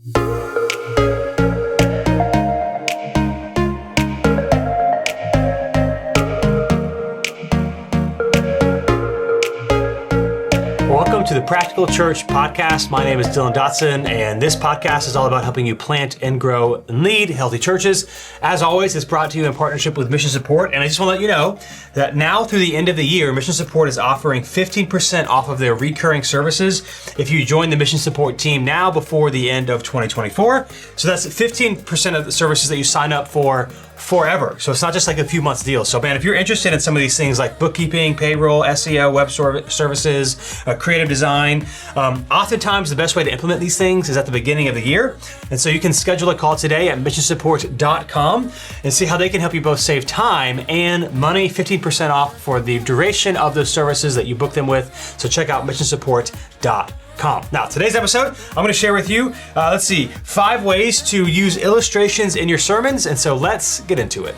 Welcome to the Practical Church Podcast. My name is Dotson, and this podcast is all about helping you plant and grow and lead healthy churches. As always, it's brought to you in partnership with Mission Support, and I just want to let you know that now through the end of the year, Mission Support is offering 15% off of their recurring services if you join the Mission Support team now before the end of 2024. So that's 15% of the services that you sign up for forever. So it's not just like a few months deal. So man, if you're interested in some of these things like bookkeeping, payroll, SEO, web services, creative design, oftentimes the best way to implement these things is at the beginning of the year. And so you can schedule a call today at missionsupport.com and see how they can help you both save time and money, 15% off for the duration of those services that you book them with. So check out missionsupport.com. Now, today's episode, I'm going to share with you, 5 ways to use illustrations in your sermons. And so let's get into it.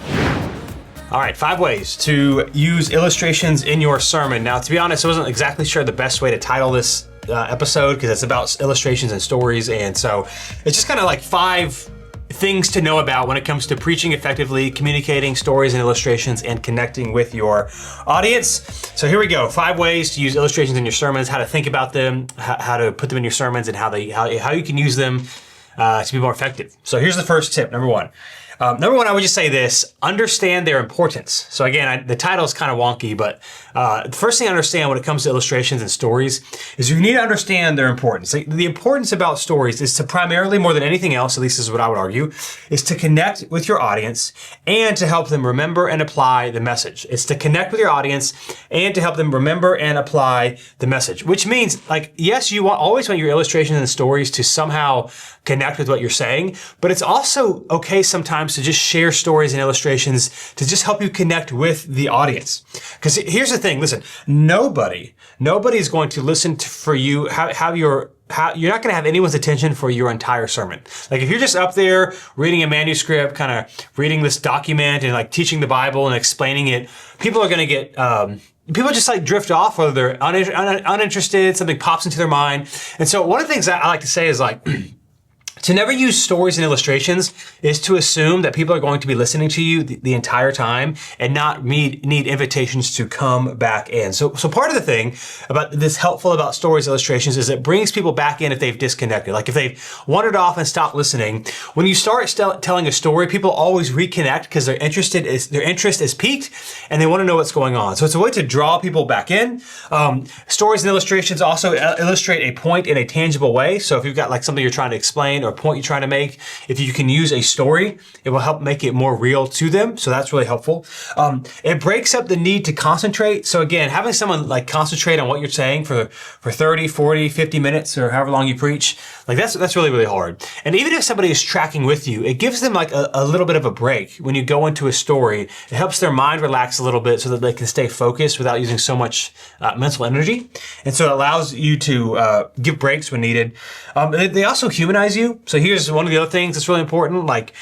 All right, 5 ways to use illustrations in your sermon. Now, to be honest, I wasn't exactly sure the best way to title this episode because it's about illustrations and stories. And so it's just kind of like 5 things to know about when it comes to preaching effectively, communicating stories and illustrations, and connecting with your audience. So here we go. 5 ways to use illustrations in your sermons, how to think about them, how to put them in your sermons, and how you can use them to be more effective. So here's the first tip, number 1. Number 1, I would just say this: understand their importance. So again, the title is kind of wonky, but the first thing I understand when it comes to illustrations and stories is you need to understand their importance. The importance about stories is to primarily, more than anything else, at least this is what I would argue, is to connect with your audience and to help them remember and apply the message. It's to connect with your audience and to help them remember and apply the message, which means, like, yes, you always want your illustrations and stories to somehow connect with what you're saying, but it's also okay sometimes to just share stories and illustrations to just help you connect with the audience. Because here's the thing, listen, nobody is going to listen for you, you're not going to have anyone's attention for your entire sermon. Like if you're just up there reading a manuscript, kind of reading this document and like teaching the Bible and explaining it, people are going to get, people just like drift off, whether they're uninterested, something pops into their mind. And so one of the things that I like to say is like, to never use stories and illustrations is to assume that people are going to be listening to you the entire time and not need invitations to come back in. So part of the thing about this helpful about stories and illustrations is it brings people back in if they've disconnected. Like if they've wandered off and stopped listening, when you start telling a story, people always reconnect because their interest is piqued and they want to know what's going on. So it's a way to draw people back in. Stories and illustrations also illustrate a point in a tangible way. So if you've got like something you're trying to explain or a point you're trying to make, if you can use a story, it will help make it more real to them. So that's really helpful. It breaks up the need to concentrate. So again, having someone like concentrate on what you're saying for 30, 40, 50 minutes or however long you preach, like that's really, really hard. And even if somebody is tracking with you, it gives them like a little bit of a break. When you go into a story, it helps their mind relax a little bit so that they can stay focused without using so much mental energy. And so it allows you to give breaks when needed. They also humanize you. So here's one of the other things that's really important. Like,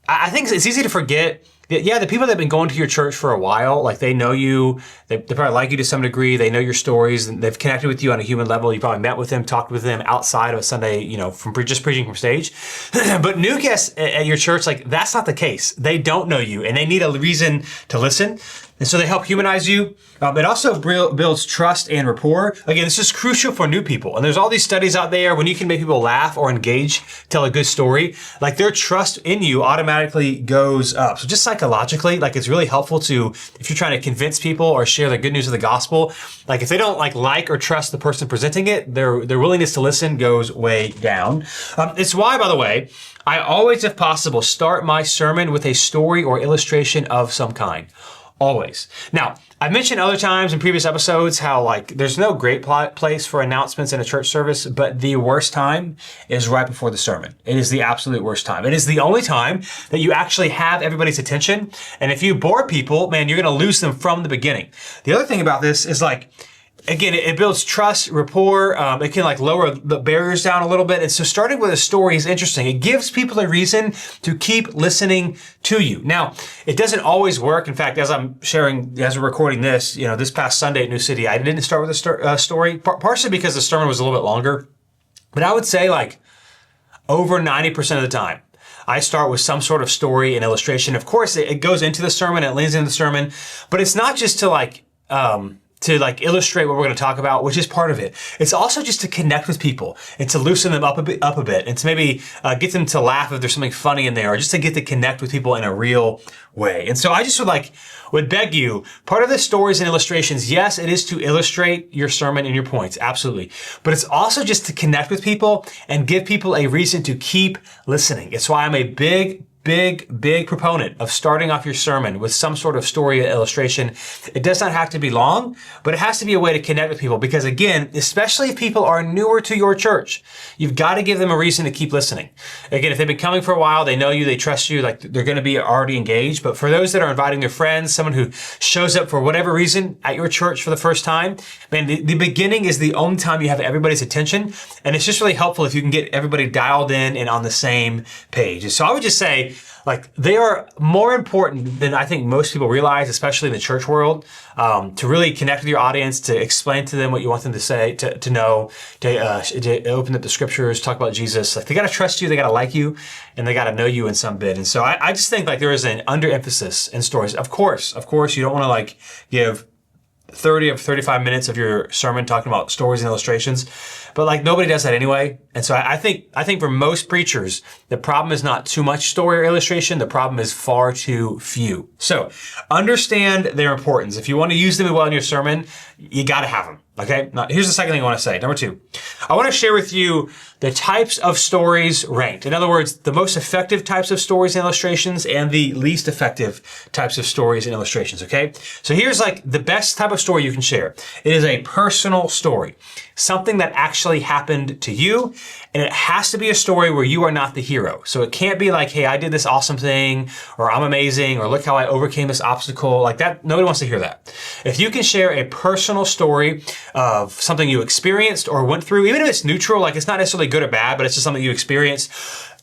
I think it's easy to forget that, yeah, the people that have been going to your church for a while, like they know you, they probably like you to some degree, they know your stories, and they've connected with you on a human level. You probably met with them, talked with them outside of a Sunday, from just preaching from stage. But new guests at your church, like that's not the case. They don't know you and they need a reason to listen. And so they help humanize you. It also builds trust and rapport. Again, this is crucial for new people. And there's all these studies out there when you can make people laugh or engage, tell a good story, like their trust in you automatically goes up. So just psychologically, like it's really helpful to, if you're trying to convince people or share the good news of the gospel, like if they don't like or trust the person presenting it, their willingness to listen goes way down. It's why, by the way, I always, if possible, start my sermon with a story or illustration of some kind. Always. Now, I've mentioned other times in previous episodes how like there's no great place for announcements in a church service, but the worst time is right before the sermon. It is the absolute worst time. It is the only time that you actually have everybody's attention. And if you bore people, man, you're going to lose them from the beginning. The other thing about this is like, again, it builds trust, rapport. It can like lower the barriers down a little bit. And so starting with a story is interesting. It gives people a reason to keep listening to you. Now, it doesn't always work. In fact, as I'm sharing, as we're recording this, this past Sunday at New City, I didn't start with a story, partially because the sermon was a little bit longer. But I would say like, over 90% of the time, I start with some sort of story and illustration. Of course, it goes into the sermon, it leans into the sermon, but it's not just to illustrate what we're going to talk about, which is part of it. It's also just to connect with people and to loosen them up a bit, and to maybe get them to laugh if there's something funny in there, or just to get to connect with people in a real way. And so I just would beg you, part of the stories and illustrations, yes, it is to illustrate your sermon and your points, absolutely. But it's also just to connect with people and give people a reason to keep listening. It's why I'm a big proponent of starting off your sermon with some sort of story or illustration. It does not have to be long, but it has to be a way to connect with people. Because again, especially if people are newer to your church, you've got to give them a reason to keep listening. Again, if they've been coming for a while, they know you, they trust you, like they're going to be already engaged. But for those that are inviting their friends, someone who shows up for whatever reason at your church for the first time, man, the beginning is the only time you have everybody's attention. And it's just really helpful if you can get everybody dialed in and on the same page. And so I would just say, they are more important than I think most people realize, especially in the church world, to really connect with your audience, to explain to them what you want them to say, to know, to open up the scriptures, talk about Jesus. They got to trust you, they got to like you, and they got to know you in some bit. And so I just think there is an underemphasis in stories. Of course, you don't want to give 30 or 35 minutes of your sermon talking about stories and illustrations, but nobody does that anyway. And so I think for most preachers, the problem is not too much story or illustration. The problem is far too few. So understand their importance. If you want to use them well in your sermon, you got to have them. Okay. Now, here's the second thing I want to say. Number 2, I want to share with you the types of stories ranked. In other words, the most effective types of stories and illustrations and the least effective types of stories and illustrations. Okay. So here's the best type of story you can share. It is a personal story, something that actually happened to you. And it has to be a story where you are not the hero. So it can't be hey, I did this awesome thing, or I'm amazing, or look how I overcame this obstacle. That, nobody wants to hear that. If you can share a personal story of something you experienced or went through, even if it's neutral, it's not necessarily good or bad, but it's just something you experienced.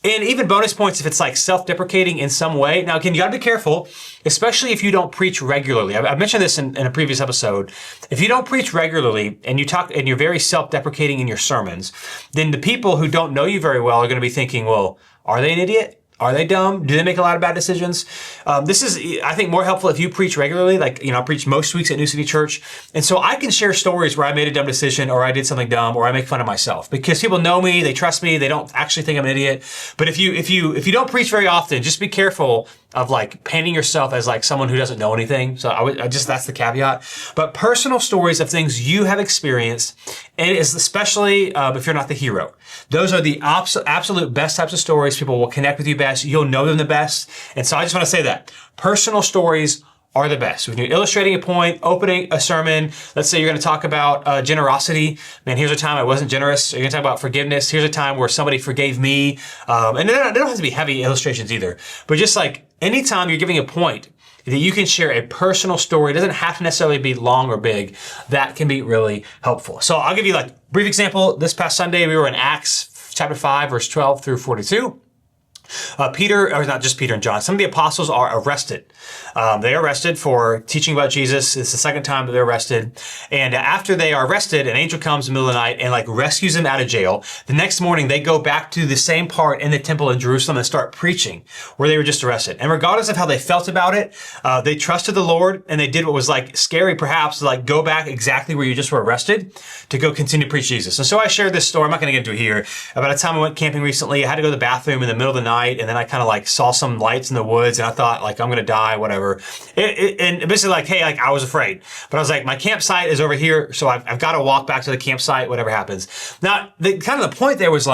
And even bonus points if it's self-deprecating in some way. Now, again, you got to be careful, especially if you don't preach regularly. I've mentioned this in a previous episode. If you don't preach regularly and you're very self-deprecating in your sermons, then the people who don't know you very well are going to be thinking, well, are they an idiot? Are they dumb? Do they make a lot of bad decisions? This is, I think, more helpful if you preach regularly. I preach most weeks at New City Church. And so I can share stories where I made a dumb decision, or I did something dumb, or I make fun of myself, because people know me, they trust me, they don't actually think I'm an idiot. But if you don't preach very often, just be careful of painting yourself as someone who doesn't know anything. So that's the caveat. But personal stories of things you have experienced, and it's especially if you're not the hero. Those are the absolute best types of stories. People will connect with you best. You'll know them the best. And so I just want to say that personal stories are the best. When you're illustrating a point, opening a sermon, let's say you're going to talk about generosity. Man, here's a time I wasn't generous. You're going to talk about forgiveness. Here's a time where somebody forgave me. And they don't have to be heavy illustrations either. But just anytime you're giving a point that you can share a personal story, it doesn't have to necessarily be long or big, that can be really helpful. So I'll give you a brief example. This past Sunday, we were in Acts chapter 5, verse 12 through 42. Peter, or not just Peter and John, some of the apostles are arrested. They are arrested for teaching about Jesus. It's the second time that they're arrested. And after they are arrested, an angel comes in the middle of the night and rescues them out of jail. The next morning, they go back to the same part in the temple in Jerusalem and start preaching where they were just arrested. And regardless of how they felt about it, they trusted the Lord, and they did what was scary perhaps, go back exactly where you just were arrested to go continue to preach Jesus. And so I shared this story. I'm not going to get into it here. About a time I went camping recently, I had to go to the bathroom in the middle of the night. And then I kind of saw some lights in the woods, and I thought I'm going to die, whatever. And basically hey, I was afraid, but I was my campsite is over here. So I've got to walk back to the campsite, whatever happens. Now, the point there was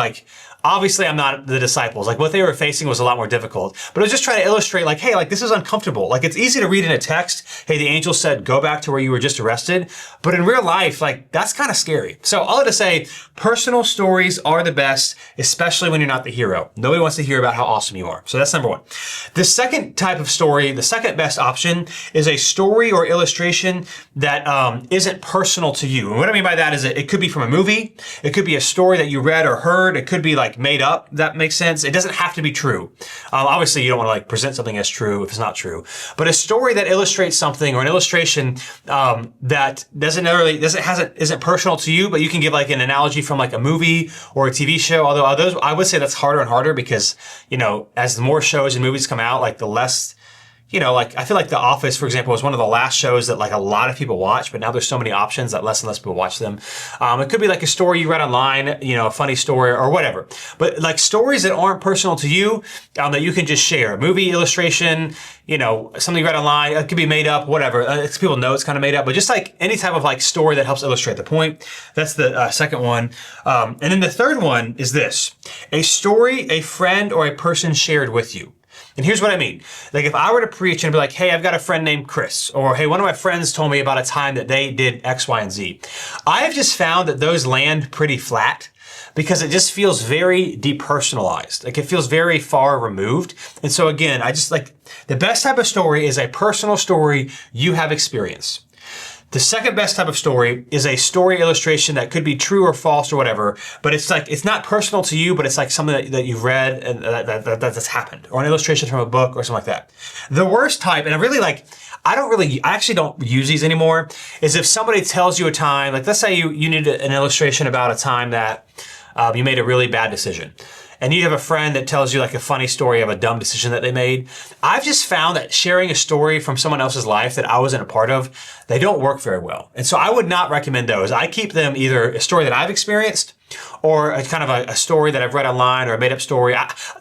obviously I'm not the disciples. What they were facing was a lot more difficult, but I was just trying to illustrate hey, this is uncomfortable. It's easy to read in a text, hey, the angel said, go back to where you were just arrested. But in real life, that's kind of scary. So all to say, personal stories are the best, especially when you're not the hero. Nobody wants to hear about how awesome you are. So that's number 1. The second type of story, the second best option, is a story or illustration that isn't personal to you. And what I mean by that is it could be from a movie. It could be a story that you read or heard. It could be like made up. That makes sense. It doesn't have to be true. Obviously, you don't want to like present something as true if it's not true. But a story that illustrates something or an illustration that isn't personal to you, but you can give like an analogy from like a movie or a TV show. Although I would say that's harder and harder because, you know, as the more shows and movies come out, like the less, you know, like I feel like The Office, for example, was one of the last shows that like a lot of people watch, but now there's so many options that less and less people watch them. It could be like a story you read online, you know, a funny story or whatever. But like stories that aren't personal to you, that you can just share. Movie, illustration, you know, something you read online, it could be made up, whatever. People know it's kind of made up, but just like any type of like story that helps illustrate the point. That's the second one. And then the third one is this: a story a friend or a person shared with you. And here's what I mean. Like if I were to preach and be like, hey, I've got a friend named Chris, or hey, one of my friends told me about a time that they did X, Y, and Z. I have just found that those land pretty flat because it just feels very depersonalized. Like it feels very far removed. And so again, I just like the best type of story is a personal story you have experienced. The second best type of story is a story illustration that could be true or false or whatever, but it's like, it's not personal to you, but it's like something that you've read and that's happened, or an illustration from a book or something like that. The worst type, and I actually don't use these anymore, is if somebody tells you a time, like let's say you need an illustration about a time that you made a really bad decision. And you have a friend that tells you like a funny story of a dumb decision that they made. I've just found that sharing a story from someone else's life that I wasn't a part of, they don't work very well. And so I would not recommend those. I keep them either a story that I've experienced or a kind of a story that I've read online or a made up story.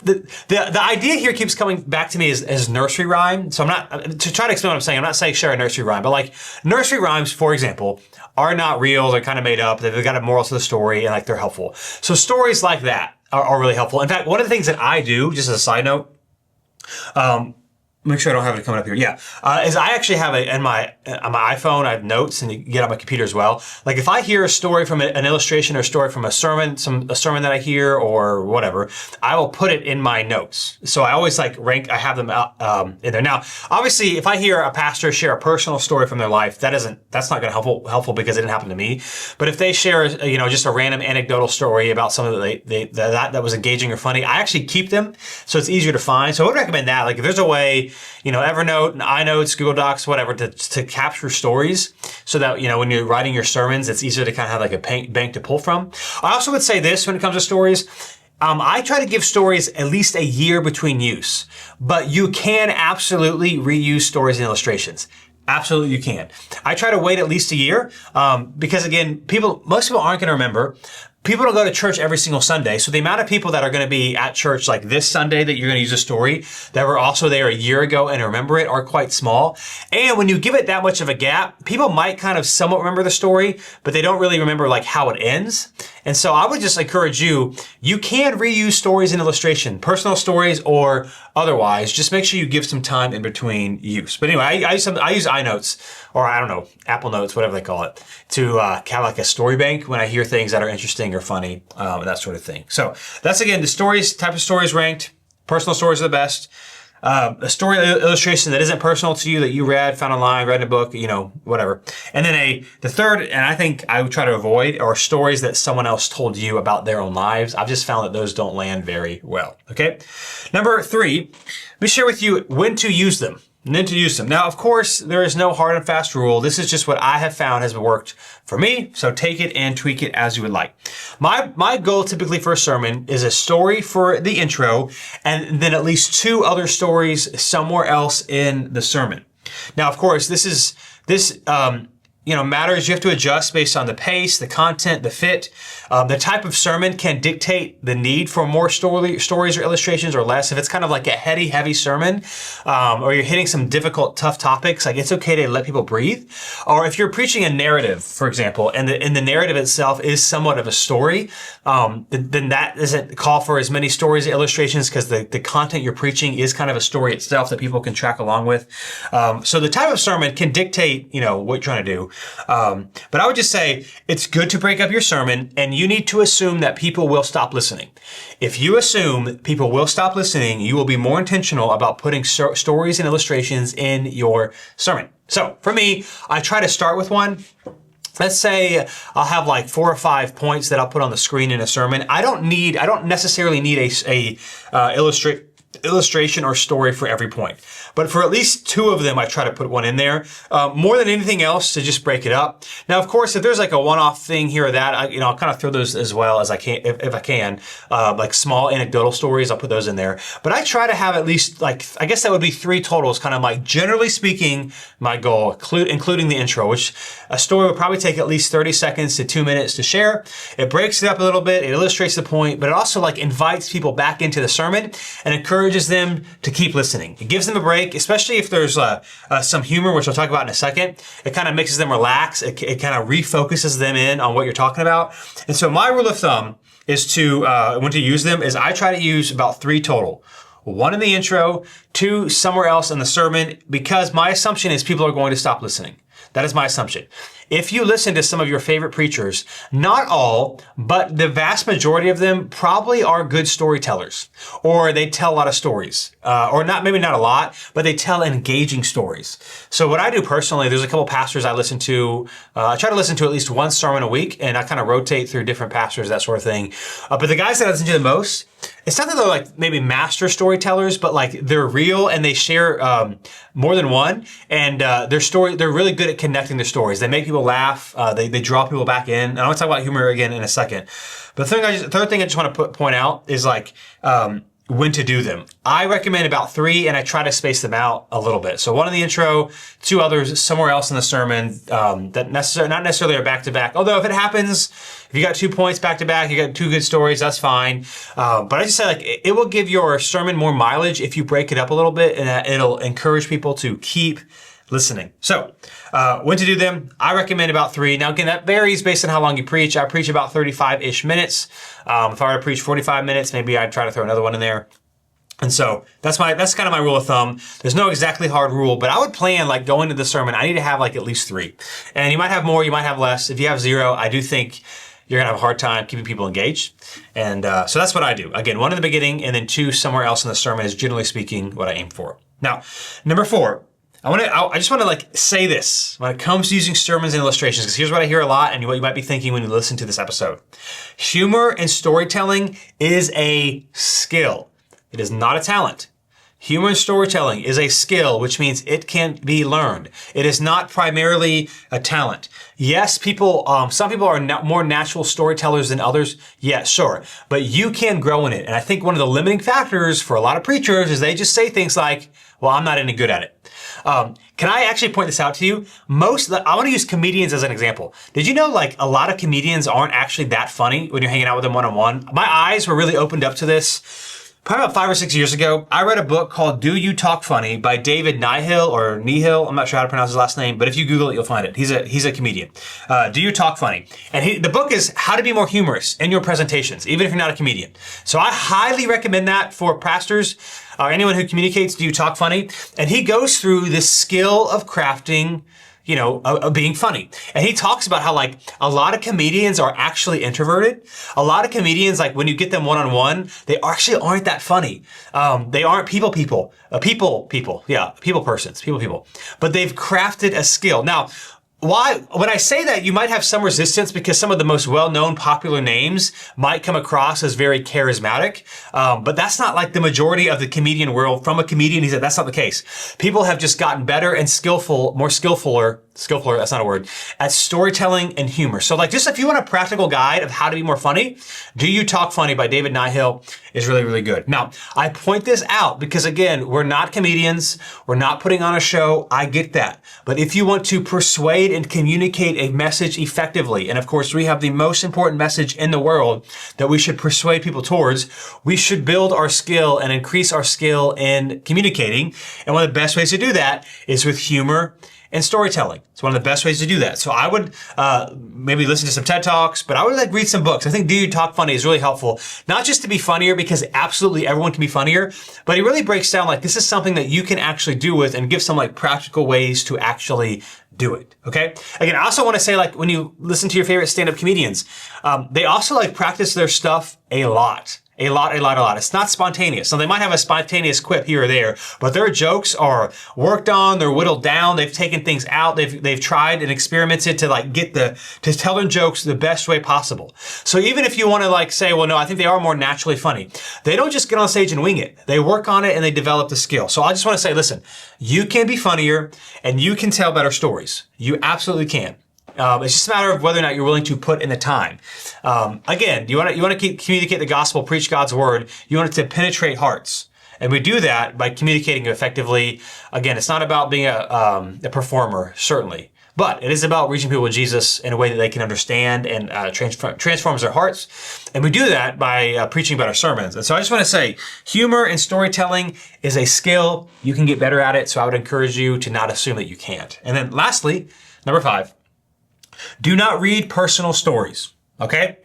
The idea here keeps coming back to me as nursery rhyme. So I'm not, to try to explain what I'm saying, I'm not saying share a nursery rhyme, but like nursery rhymes, for example, are not real. They're kind of made up. They've got a moral to the story and like they're helpful. So stories like that are really helpful. In fact, one of the things that I do, just as a side note, make sure I don't have it coming up here. Yeah, is I actually have on my iPhone, I have notes, and you get on my computer as well. Like if I hear a story from an illustration or a story from a sermon that I hear or whatever, I will put it in my notes. So I always like rank. I have them out in there. Now, obviously, if I hear a pastor share a personal story from their life, that's not going to be helpful because it didn't happen to me. But if they share, you know, just a random anecdotal story about something that was engaging or funny, I actually keep them so it's easier to find. So I would recommend that. Like if there's a way, you know, Evernote and iNotes, Google Docs, whatever, to capture stories so that, you know, when you're writing your sermons, it's easier to kind of have like a bank to pull from. I also would say this when it comes to stories. I try to give stories at least a year between use, but you can absolutely reuse stories and illustrations. Absolutely, you can. I try to wait at least a year because, again, most people aren't going to remember. People don't go to church every single Sunday. So the amount of people that are going to be at church like this Sunday that you're going to use a story that were also there a year ago and remember it are quite small. And when you give it that much of a gap, people might kind of somewhat remember the story, but they don't really remember like how it ends. And so I would just encourage you can reuse stories and illustration, personal stories or otherwise. Just make sure you give some time in between use. But anyway, I use iNotes or I don't know, Apple Notes, whatever they call it, to have like a story bank when I hear things that are interesting or funny, that sort of thing. So that's again, the type of stories ranked. Personal stories are the best. A story illustration that isn't personal to you that you found online, read in a book, you know, whatever. And then the third, and I think I would try to avoid, are stories that someone else told you about their own lives. I've just found that those don't land very well. Okay. Number 3, let me share with you when to use them. And then to use them. Now, of course, there is no hard and fast rule. This is just what I have found has worked for me. So take it and tweak it as you would like. My goal typically for a sermon is a story for the intro and then at least 2 other stories somewhere else in the sermon. Now, of course, this matters. You have to adjust based on the pace, the content, the fit. The type of sermon can dictate the need for more stories or illustrations or less. If it's kind of like a heavy sermon, or you're hitting some difficult, tough topics, like it's okay to let people breathe. Or if you're preaching a narrative, for example, and the narrative itself is somewhat of a story, then that doesn't call for as many stories or illustrations because the content you're preaching is kind of a story itself that people can track along with. So the type of sermon can dictate, you know, what you're trying to do. But I would just say it's good to break up your sermon and you need to assume that people will stop listening. If you assume people will stop listening, you will be more intentional about putting stories and illustrations in your sermon. So for me, I try to start with one. let's say I'll have like 4 or 5 points that I'll put on the screen in a sermon. I don't necessarily need a illustration or story for every point. But for at least 2 of them, I try to put one in there. More than anything else, to just break it up. Now, of course, if there's like a one-off thing here or that, I'll kind of throw those as well as I can, if I can. Like small anecdotal stories, I'll put those in there. But I try to have at least like, I guess that would be 3 totals, kind of like generally speaking, my goal, including the intro, which a story would probably take at least 30 seconds to 2 minutes to share. It breaks it up a little bit, it illustrates the point, but it also like invites people back into the sermon and encourages them to keep listening. It gives them a break, especially if there's some humor, which I'll talk about in a second. It kind of makes them relax. It kind of refocuses them in on what you're talking about. And so my rule of thumb is when to use them is I try to use about 3 total. 1 in the intro, 2 somewhere else in the sermon, because my assumption is people are going to stop listening. That is my assumption. If you listen to some of your favorite preachers, not all, but the vast majority of them probably are good storytellers, or they tell a lot of stories, or maybe not a lot, but they tell engaging stories. So what I do personally, there's a couple pastors I listen to. I try to listen to at least 1 sermon a week, and I kind of rotate through different pastors, that sort of thing. But the guys that I listen to the most, it's not that they're like maybe master storytellers, but like they're real and they share more than one, and they're really good at connecting their stories. They make people laugh. They draw people back in. And I want to talk about humor again in a second. But the third thing I just want to point out is like when to do them. I recommend about 3, and I try to space them out a little bit. So 1 in the intro, 2 others somewhere else in the sermon that not necessarily are back to back. Although if it happens, if you got 2 points back to back, you got 2 good stories, that's fine. But I just say like it will give your sermon more mileage if you break it up a little bit, and it'll encourage people to keep listening. So when to do them, I recommend about 3. Now again, that varies based on how long you preach. I preach about 35-ish minutes. If I were to preach 45 minutes, maybe I'd try to throw another one in there. And so that's kind of my rule of thumb. There's no exactly hard rule, but I would plan like going to the sermon, I need to have like at least 3. And you might have more, you might have less. If you have 0, I do think you're gonna have a hard time keeping people engaged. And so that's what I do. Again, 1 in the beginning and then 2 somewhere else in the sermon is generally speaking what I aim for. Now, number 4, I just want to like say this when it comes to using sermons and illustrations, because here's what I hear a lot and what you might be thinking when you listen to this episode. Humor and storytelling is a skill. It is not a talent. Humor and storytelling is a skill, which means it can be learned. It is not primarily a talent. Yes, some people are more natural storytellers than others. Yeah, sure. But you can grow in it. And I think one of the limiting factors for a lot of preachers is they just say things like, well, I'm not any good at it. Can I actually point this out to you? I want to use comedians as an example. Did you know like a lot of comedians aren't actually that funny when you're hanging out with them one-on-one? My eyes were really opened up to this. Probably about 5 or 6 years ago, I read a book called Do You Talk Funny by David Nihil. I'm not sure how to pronounce his last name, but if you Google it, you'll find it. He's a comedian. Do You Talk Funny? And the book is How to Be More Humorous in Your Presentations, even if you're not a comedian. So I highly recommend that for pastors or anyone who communicates Do You Talk Funny? And he goes through this skill of crafting being funny. And he talks about how like a lot of comedians are actually introverted. A lot of comedians, like when you get them one-on-one, they actually aren't that funny. They aren't people, people persons. But they've crafted a skill. Now, when I say that, you might have some resistance because some of the most well-known popular names might come across as very charismatic. But that's not like the majority of the comedian world. From a comedian, he said that's not the case. People have just gotten better and more skillfuler, that's not a word, at storytelling and humor. So like just if you want a practical guide of how to be more funny, Do You Talk Funny by David Nihil is really, really good. Now, I point this out because again, we're not comedians. We're not putting on a show. I get that. But if you want to persuade and communicate a message effectively, and of course, we have the most important message in the world that we should persuade people towards, we should build our skill and increase our skill in communicating. And one of the best ways to do that is with humor and storytelling. It's one of the best ways to do that. So I would maybe listen to some TED Talks, but I would like read some books. I think Do You Talk Funny is really helpful, not just to be funnier because absolutely everyone can be funnier, but he really breaks down like this is something that you can actually do with and give some like practical ways to actually do it. Okay. Again, I also want to say like when you listen to your favorite stand-up comedians, they also like practice their stuff a lot. A lot, a lot, a lot. It's not spontaneous. So they might have a spontaneous quip here or there, but their jokes are worked on, they're whittled down, they've taken things out, they've tried and experimented to like to tell their jokes the best way possible. So even if you want to like say, well, no, I think they are more naturally funny, they don't just get on stage and wing it. They work on it and they develop the skill. So I just want to say, listen, you can be funnier and you can tell better stories. You absolutely can. It's just a matter of whether or not you're willing to put in the time. Again, you want to communicate the gospel, preach God's word. You want it to penetrate hearts. And we do that by communicating effectively. Again, it's not about being a performer, certainly. But it is about reaching people with Jesus in a way that they can understand and transforms their hearts. And we do that by preaching better sermons. And so I just want to say, humor and storytelling is a skill. You can get better at it. So I would encourage you to not assume that you can't. And then lastly, number 5, do not read personal stories, okay?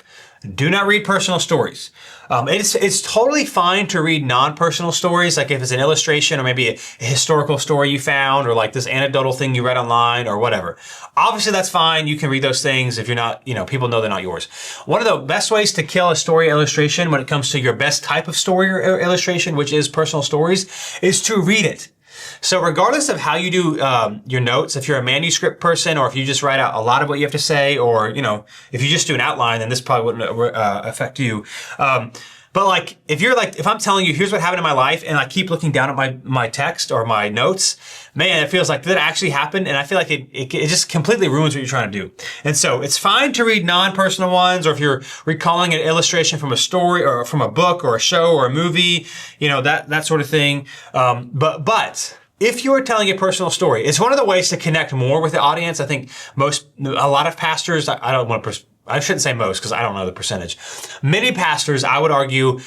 Do not read personal stories. It's totally fine to read non-personal stories, like if it's an illustration or maybe a historical story you found or like this anecdotal thing you read online or whatever. Obviously, that's fine. You can read those things if you're not, people know they're not yours. One of the best ways to kill a story illustration when it comes to your best type of story or illustration, which is personal stories, is to read it. So regardless of how you do your notes, if you're a manuscript person or if you just write out a lot of what you have to say, or, if you just do an outline, then this probably wouldn't affect you. But like, if I'm telling you, here's what happened in my life, and I keep looking down at my text or my notes, man, it feels like, did that actually happen? And I feel like it just completely ruins what you're trying to do. And so it's fine to read non-personal ones, or if you're recalling an illustration from a story or from a book or a show or a movie, that sort of thing. But if you are telling a personal story, it's one of the ways to connect more with the audience. I think a lot of pastors, I shouldn't say most because I don't know the percentage. Many pastors, I would argue,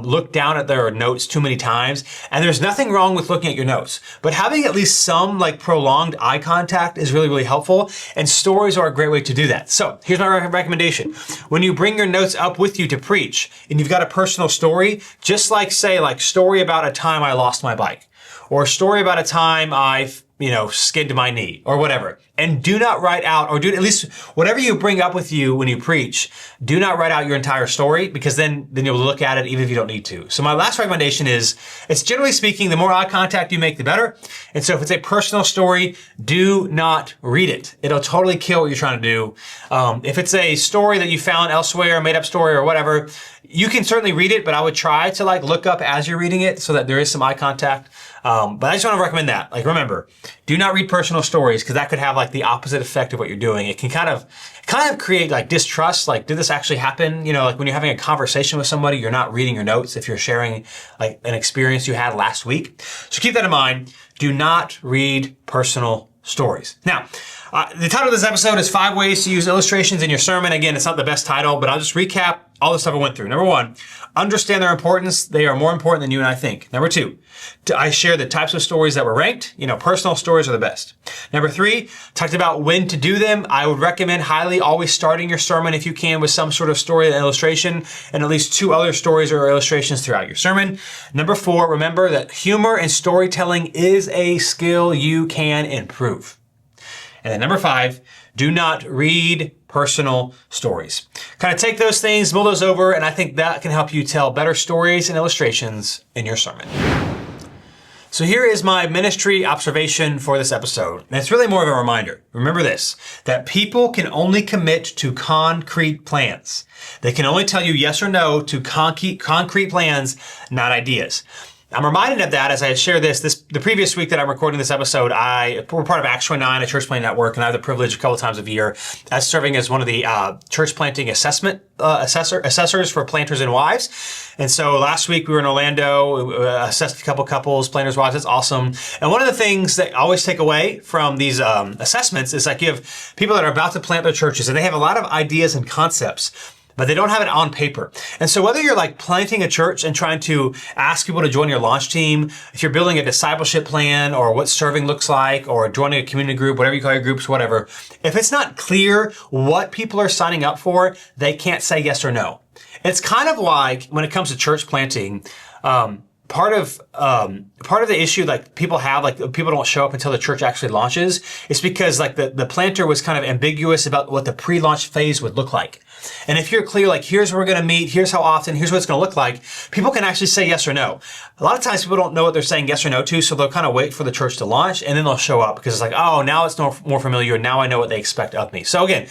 look down at their notes too many times, and there's nothing wrong with looking at your notes. But having at least some like prolonged eye contact is really, really helpful, and stories are a great way to do that. So here's my recommendation. When you bring your notes up with you to preach, and you've got a personal story, just like say like story about a time I lost my bike, or a story about a time I've skinned my knee or whatever. And do not write out, or do at least whatever you bring up with you when you preach, do not write out your entire story, because then you'll look at it even if you don't need to. So my last recommendation is, it's generally speaking, the more eye contact you make, the better. And so if it's a personal story, do not read it. It'll totally kill what you're trying to do. If it's a story that you found elsewhere, a made up story or whatever, you can certainly read it, but I would try to like look up as you're reading it so that there is some eye contact. But I just want to recommend that. Like, remember, do not read personal stories, because that could have like the opposite effect of what you're doing. It can kind of create like distrust. Like, did this actually happen? Like when you're having a conversation with somebody, you're not reading your notes if you're sharing like an experience you had last week. So keep that in mind. Do not read personal stories. Now, the title of this episode is 5 Ways to Use Illustrations in Your Sermon. Again, it's not the best title, but I'll just recap all the stuff I went through. Number 1, understand their importance. They are more important than you and I think. Number 2, I share the types of stories that were ranked. Personal stories are the best. Number 3, talked about when to do them. I would recommend highly always starting your sermon, if you can, with some sort of story and illustration, and at least 2 other stories or illustrations throughout your sermon. Number 4, remember that humor and storytelling is a skill you can improve. And then number 5, do not read personal stories. Kind of take those things, mull those over, and I think that can help you tell better stories and illustrations in your sermon. So here is my ministry observation for this episode. And it's really more of a reminder. Remember this, that people can only commit to concrete plans. They can only tell you yes or no to concrete plans, not ideas. I'm reminded of that as I share the previous week that I'm recording this episode. We're part of Acts 29, a church planting network, and I have the privilege a couple times a year as serving as one of the church planting assessors for planters and wives. And so last week we were in Orlando, assessed a couple couples, planters, wives. It's awesome. And one of the things that I always take away from these assessments is like you have people that are about to plant their churches, and they have a lot of ideas and concepts, but they don't have it on paper. And so whether you're like planting a church and trying to ask people to join your launch team, if you're building a discipleship plan or what serving looks like, or joining a community group, whatever you call your groups, whatever, if it's not clear what people are signing up for, they can't say yes or no. It's kind of like when it comes to church planting, part of the issue like people have, like people don't show up until the church actually launches, is because like the planter was kind of ambiguous about what the pre-launch phase would look like. And if you're clear, like, here's where we're going to meet, here's how often, here's what it's going to look like, people can actually say yes or no. A lot of times people don't know what they're saying yes or no to, so they'll kind of wait for the church to launch, and then they'll show up because it's like, oh, now it's more familiar, and now I know what they expect of me. So again,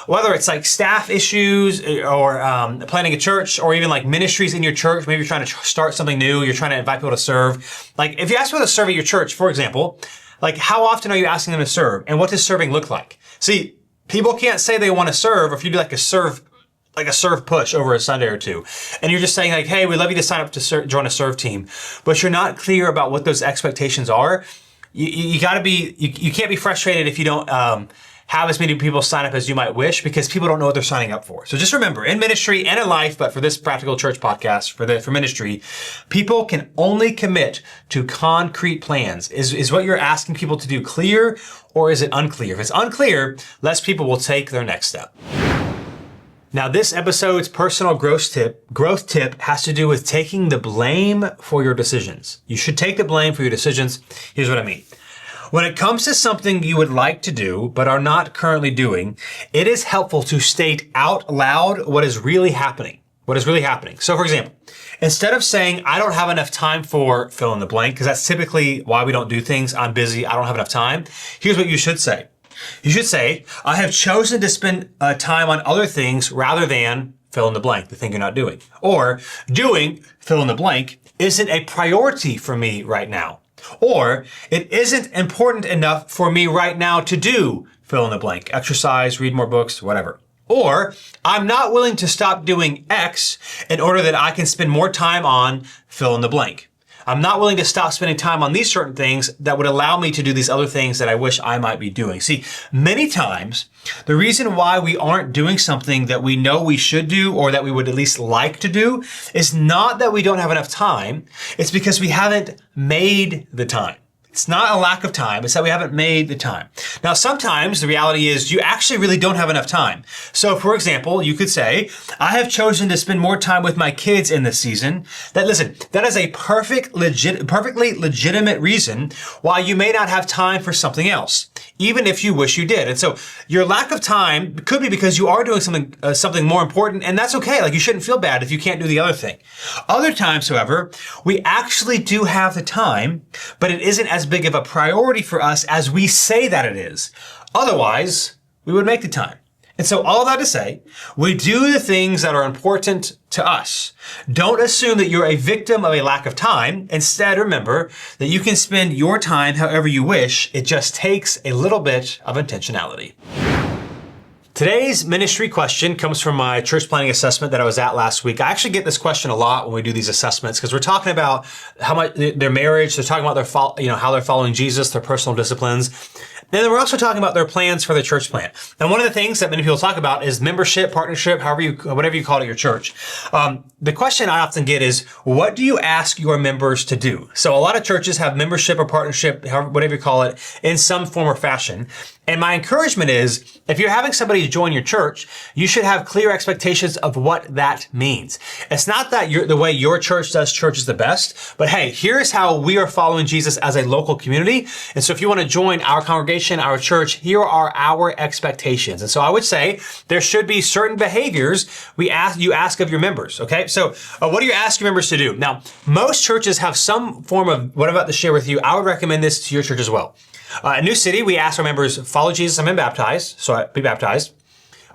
whether it's like staff issues or planning a church, or even like ministries in your church, maybe you're trying to start something new, you're trying to invite people to serve. Like if you ask people to serve at your church, for example, like how often are you asking them to serve, and what does serving look like? See, people can't say they want to serve, or if you do like a serve push over a Sunday or two, and you're just saying like, hey, we'd love you to sign up to join a serve team, but you're not clear about what those expectations are. You got to be, you can't be frustrated if you don't have as many people sign up as you might wish, because people don't know what they're signing up for. So just remember, in ministry and in life, but for this Practical Church podcast, for ministry, people can only commit to concrete plans. Is what you're asking people to do clear, or is it unclear? If it's unclear, less people will take their next step. Now, this episode's personal growth tip has to do with taking the blame for your decisions. You should take the blame for your decisions. Here's what I mean. When it comes to something you would like to do, but are not currently doing, it is helpful to state out loud what is really happening. So for example, instead of saying, I don't have enough time for fill in the blank, because that's typically why we don't do things. I'm busy. I don't have enough time. Here's what you should say. You should say, I have chosen to spend time on other things rather than fill in the blank, the thing you're not doing. Or doing fill in the blank isn't a priority for me right now. Or it isn't important enough for me right now to do fill in the blank, exercise, read more books, whatever. Or I'm not willing to stop doing X in order that I can spend more time on fill in the blank. I'm not willing to stop spending time on these certain things that would allow me to do these other things that I wish I might be doing. See, many times, the reason why we aren't doing something that we know we should do, or that we would at least like to do, is not that we don't have enough time. It's because we haven't made the time. It's not a lack of time. It's that we haven't made the time. Now, sometimes the reality is you actually really don't have enough time. So, for example, you could say, I have chosen to spend more time with my kids in this season. That is a perfectly legitimate reason why you may not have time for something else, even if you wish you did. And so your lack of time could be because you are doing something more important, and that's okay. Like, you shouldn't feel bad if you can't do the other thing. Other times, however, we actually do have the time, but it isn't as big of a priority for us as we say that it is. Otherwise, we would make the time. And so all that to say, we do the things that are important to us. Don't assume that you're a victim of a lack of time. Instead, remember that you can spend your time however you wish. It just takes a little bit of intentionality. Today's ministry question comes from my church planning assessment that I was at last week. I actually get this question a lot when we do these assessments, because we're talking about how much their marriage, they're talking about how they're following Jesus, their personal disciplines. And then we're also talking about their plans for the church plant. And one of the things that many people talk about is membership, partnership, whatever you call it at your church. The question I often get is, what do you ask your members to do? So a lot of churches have membership or partnership, whatever you call it, in some form or fashion. And my encouragement is, if you're having somebody join your church, you should have clear expectations of what that means. It's not that the way your church does church is the best, but hey, here's how we are following Jesus as a local community. And so if you want to join our congregation, our church, here are our expectations. And so I would say there should be certain behaviors you ask of your members, okay? So what do you ask your members to do? Now, most churches have some form of what I'm about to share with you. I would recommend this to your church as well. At New City, we ask our members, follow Jesus and be baptized.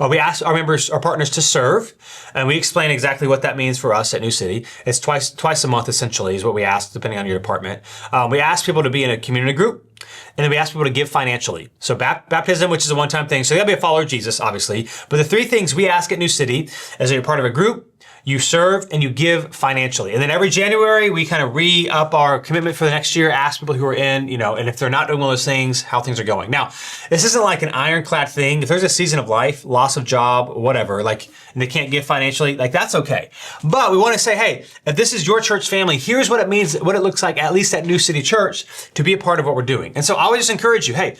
We ask our members, our partners, to serve, and we explain exactly what that means for us at New City. It's twice a month, essentially, is what we ask, depending on your department. We ask people to be in a community group, and then we ask people to give financially. So baptism, which is a one-time thing, so you gotta be a follower of Jesus, obviously. But the three things we ask at New City is that you're part of a group, you serve, and you give financially. And then every January, we kind of re-up our commitment for the next year, ask people who are in, and if they're not doing one of those things, how things are going. Now, this isn't like an ironclad thing. If there's a season of life, loss of job, whatever, and they can't give financially, that's okay. But we want to say, hey, if this is your church family, here's what it means, what it looks like, at least at New City Church, to be a part of what we're doing. And so I would just encourage you, hey,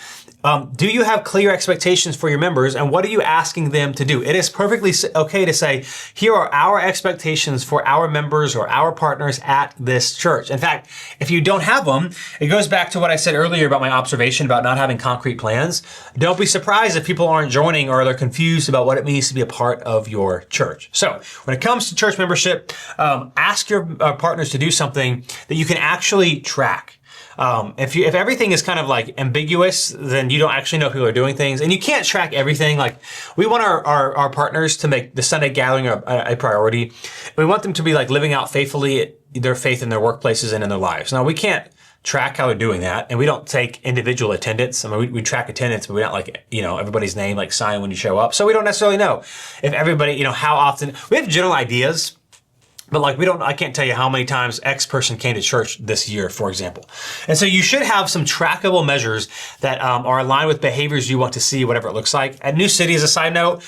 Do you have clear expectations for your members, and what are you asking them to do? It is perfectly okay to say, here are our expectations for our members or our partners at this church. In fact, if you don't have them, it goes back to what I said earlier about my observation about not having concrete plans. Don't be surprised if people aren't joining or they're confused about what it means to be a part of your church. So when it comes to church membership, ask your partners to do something that you can actually track. If everything is kind of like ambiguous, then you don't actually know if people are doing things, and you can't track everything. Like, we want our partners to make the Sunday gathering a priority. We want them to be like living out faithfully their faith in their workplaces and in their lives. Now, we can't track how they're doing that, and we don't take individual attendance. I mean, we track attendance, but we don't like, everybody's name, like sign when you show up. So we don't necessarily know if everybody, how often. We have general ideas, but like I can't tell you how many times X person came to church this year, for example. And so you should have some trackable measures that are aligned with behaviors you want to see, whatever it looks like. At New City, as a side note,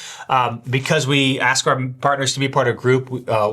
because we ask our partners to be part of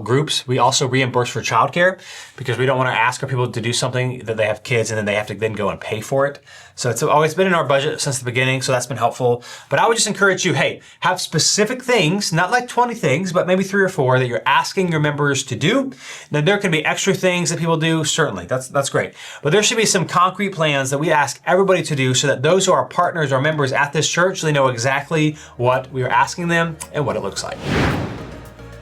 groups, we also reimburse for childcare, because we don't want to ask our people to do something that they have kids and then they have to then go and pay for it. So it's always been in our budget since the beginning, so that's been helpful. But I would just encourage you, hey, have specific things, not like 20 things, but maybe 3 or 4 that you're asking your members to do. Now, there can be extra things that people do, certainly, that's great. But there should be some concrete plans that we ask everybody to do so that those who are partners or members at this church, they know exactly what we are asking them and what it looks like.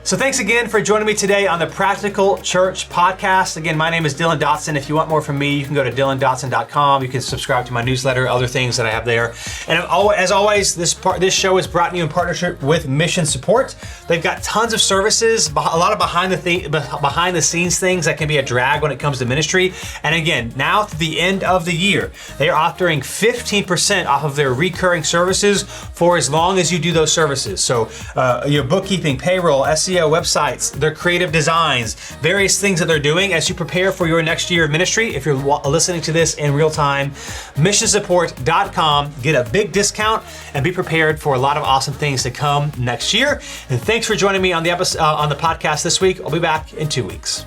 So thanks again for joining me today on the Practical Church Podcast. Again, my name is Dylan Dotson. If you want more from me, you can go to dylandotson.com. You can subscribe to my newsletter, other things that I have there. And as always, this show is brought to you in partnership with Mission Support. They've got tons of services, a lot of behind the scenes things that can be a drag when it comes to ministry. And again, now to the end of the year, they are offering 15% off of their recurring services for as long as you do those services. So your bookkeeping, payroll, SEO, websites, their creative designs, various things that they're doing as you prepare for your next year of ministry. If you're listening to this in real time, missionsupport.com, get a big discount and be prepared for a lot of awesome things to come next year. And thanks for joining me on the podcast this week. I'll be back in 2 weeks.